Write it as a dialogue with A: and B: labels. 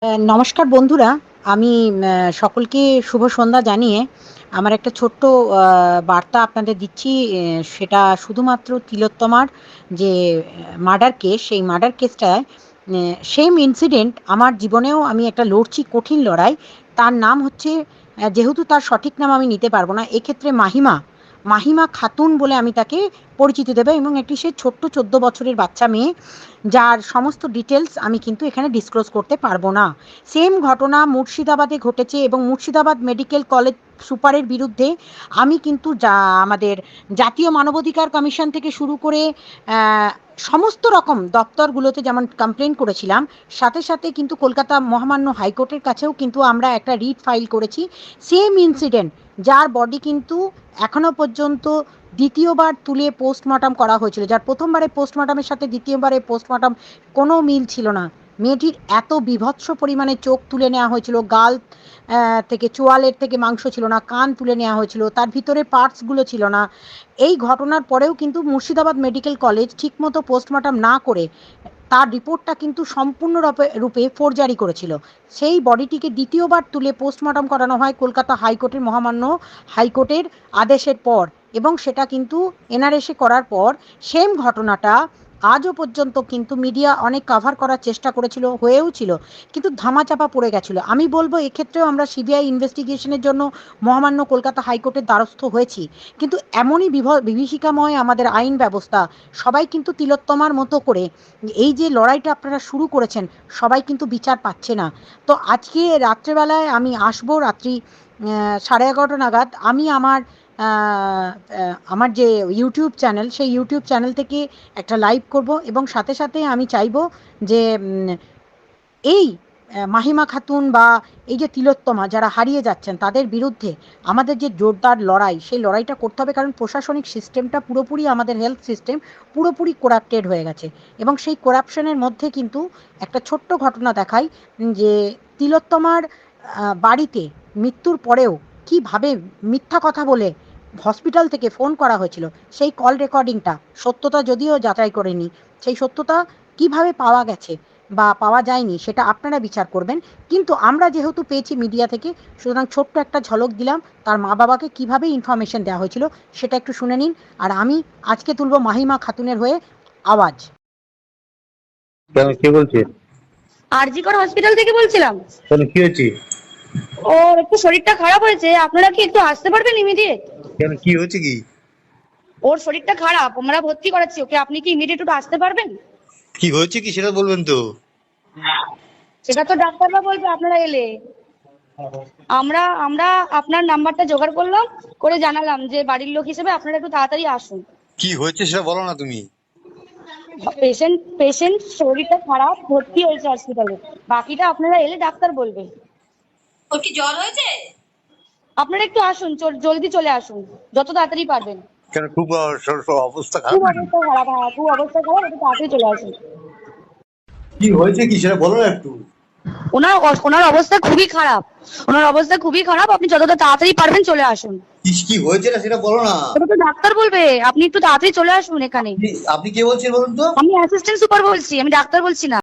A: নমস্কার বন্ধুরা। আমি সকলকে শুভ সন্ধ্যা জানিয়ে আমার একটা ছোট্ট বার্তা আপনাদের দিচ্ছি। সেটা শুধুমাত্র তিলোত্তমার যে মার্ডার কেস, সেই মার্ডার কেসটায় সেম ইনসিডেন্ট আমার জীবনেও আমি একটা লড়ছি, কঠিন লড়াই। তার নাম হচ্ছে, যেহেতু তার সঠিক নাম আমি নিতে পারবো না এক্ষেত্রে, মাহিমা মাহিমা খাতুন বলে আমি তাকে পরিচিতি দেবো, এবং একটি সে ছোট্ট 14 বছরের বাচ্চা মেয়ে, যার সমস্ত ডিটেলস আমি কিন্তু এখানে ডিসক্লোজ করতে পারবো না। সেম ঘটনা মুর্শিদাবাদে ঘটেছে, এবং মুর্শিদাবাদ মেডিকেল কলেজ সুপারের বিরুদ্ধে আমি কিন্তু আমাদের জাতীয় মানবাধিকার কমিশন থেকে শুরু করে সমস্ত রকম দপ্তরগুলোতে যেমন কমপ্লেন করেছিলাম, সাথে সাথে কিন্তু কলকাতা মহামান্য হাইকোর্টের কাছেও কিন্তু আমরা একটা রিট ফাইল করেছি। সেম ইনসিডেন্ট, যার বডি কিন্তু এখনো পর্যন্ত দ্বিতীয়বার তুলে পোস্টমর্টম করা হয়েছিল, যার প্রথমবারে পোস্টমর্টমের সাথে দ্বিতীয়বারে পোস্টমর্টম কোনো মিল ছিল না। মেয়েটির এত বীভৎস পরিমাণে চোখ তুলে নেওয়া হয়েছিল, গাল থেকে, চোয়ালের থেকে মাংস ছিল না, কান তুলে নেওয়া হয়েছিল, তার ভিতরে পার্টসগুলো ছিল না। এই ঘটনার পরেও কিন্তু মুর্শিদাবাদ মেডিকেল কলেজ ঠিকমতো পোস্টমর্টম না করে তার রিপোর্টটা কিন্তু সম্পূর্ণ রূপে ফোরজারি করেছিল। সেই বডিটিকে দ্বিতীয়বার তুলে পোস্টমর্টম করানো হয় কলকাতা হাইকোর্টের, মহামান্য হাইকোর্টের আদেশের পর, এবং সেটা কিন্তু এনআরএসে করার পর সেম ঘটনাটা আজও পর্যন্ত কিন্তু মিডিয়া অনেক কাভার করার চেষ্টা করেছিল, হয়েও ছিল, কিন্তু ধামাচাপা পড়ে গেছিলো। আমি বলবো এক্ষেত্রেও আমরা সিবিআই ইনভেস্টিগেশনের জন্য মহামান্য কলকাতা হাইকোর্টের দ্বারস্থ হয়েছি, কিন্তু এমনই বিভীষিকাময় আমাদের আইন ব্যবস্থা। সবাই কিন্তু তিলোত্তমার মতো করে এই যে লড়াইটা আপনারা শুরু করেছেন, সবাই কিন্তু বিচার পাচ্ছে না। তো আজকে রাত্রেবেলায় আমি আসবো, রাত্রি 11:30 নাগাদ আমি আমার যে ইউটিউব চ্যানেল, সেই ইউটিউব চ্যানেল থেকে একটা লাইভ করব, এবং সাথে সাথে আমি চাইবো যে এই মাহিমা খাতুন বা এই যে তিলোত্তমা যারা হারিয়ে যাচ্ছেন, তাদের বিরুদ্ধে আমাদের যে জোরদার লড়াই, সেই লড়াইটা করতে হবে, কারণ প্রশাসনিক সিস্টেমটা পুরোপুরি, আমাদের হেলথ সিস্টেম পুরোপুরি করাপ্টেড হয়ে গেছে। এবং সেই করাপশনের মধ্যে কিন্তু একটা ছোট্ট ঘটনা দেখাই, যে তিলোত্তমার বাড়িতে মৃত্যুর পরেও কিভাবে মিথ্যা কথা বলে হসপিটাল থেকে ফোন করা হয়েছিল, সেই কল রেকর্ডিংটা সত্যতা যদিও যাচাই করেনি, সেই সত্যতা কিভাবে পাওয়া গেছে বা পাওয়া যায়নি সেটা আপনারা বিচার করবেন। কিন্তু আমরা যেহেতু পেয়েছি মিডিয়া থেকে, সুতরাং ছোট্ট একটা ঝলক দিলাম তার মা বাবাকে কিভাবে ইনফরমেশন দেওয়া হয়েছিল, সেটা একটু শুনে নিন। আর আমি আজকে তুলব মাহিমা খাতুনের হয়ে আওয়াজ।
B: কেন, কে বলছে?
C: আরজিকর হসপিটাল থেকে বলছিলাম।
B: কেন, কি হয়েছে?
C: ওর একটু শরীরটা খারাপ হয়েছে, আপনারা কি একটু আসতে পারবেন ইমিডিয়েট?
B: কেন, কি হয়েছে? কি
C: ওর শরীরটা খারাপ, আমরা ভর্তি করাচ্ছি ওকে, আপনি কি ইমিডিয়েট একটু আসতে পারবেন?
B: কি হয়েছে কি সেটা বলবেন তো?
C: সেটা তো ডাক্তাররা বলবে আপনারা এলে। আমরা আমরা আপনার নাম্বারটা জোগাড় করলাম, করে জানালাম যে বাড়ির লোক হিসেবে আপনারা একটু তাড়াতাড়ি আসুন।
B: কি হয়েছে সেটা বলো না তুমি।
C: পেশেন্ট পেশেন্ট শরীরটা খারাপ, ভর্তি হয়েছে হসপিটালে, বাকিটা আপনারা এলে ডাক্তার বলবে।
D: ওর কি জ্বর হয়েছে?
C: আপনারা একটু আসুন, জলদি চলে আসুন, যত তাড়াতাড়ি পারবেন।
B: কেন, খুব অবস্থা
C: খুব
B: খারাপ নাকি?
C: অবস্থা খারাপ, হ্যাঁ খুব অবস্থা খারাপ, একটু তাড়াতাড়ি চলে আসুন।
B: কি হয়েছে কি সেটা বলো না একটু।
C: ওনার ওনার অবস্থা খুবই খারাপ, ওনার অবস্থা খুবই খারাপ, আপনি যতটা তাড়াতাড়ি পারবেন চলে আসুন।
B: কি কি হয়েছে না সেটা বলো না।
C: ওটা তো ডাক্তার বলবে, আপনি একটু তাড়াতাড়ি চলে আসুন এখানে।
B: আপনি কে বলছেন বলুন তো?
C: আমি অ্যাসিস্ট্যান্ট সুপার বলছি, আমি ডাক্তার বলছি না।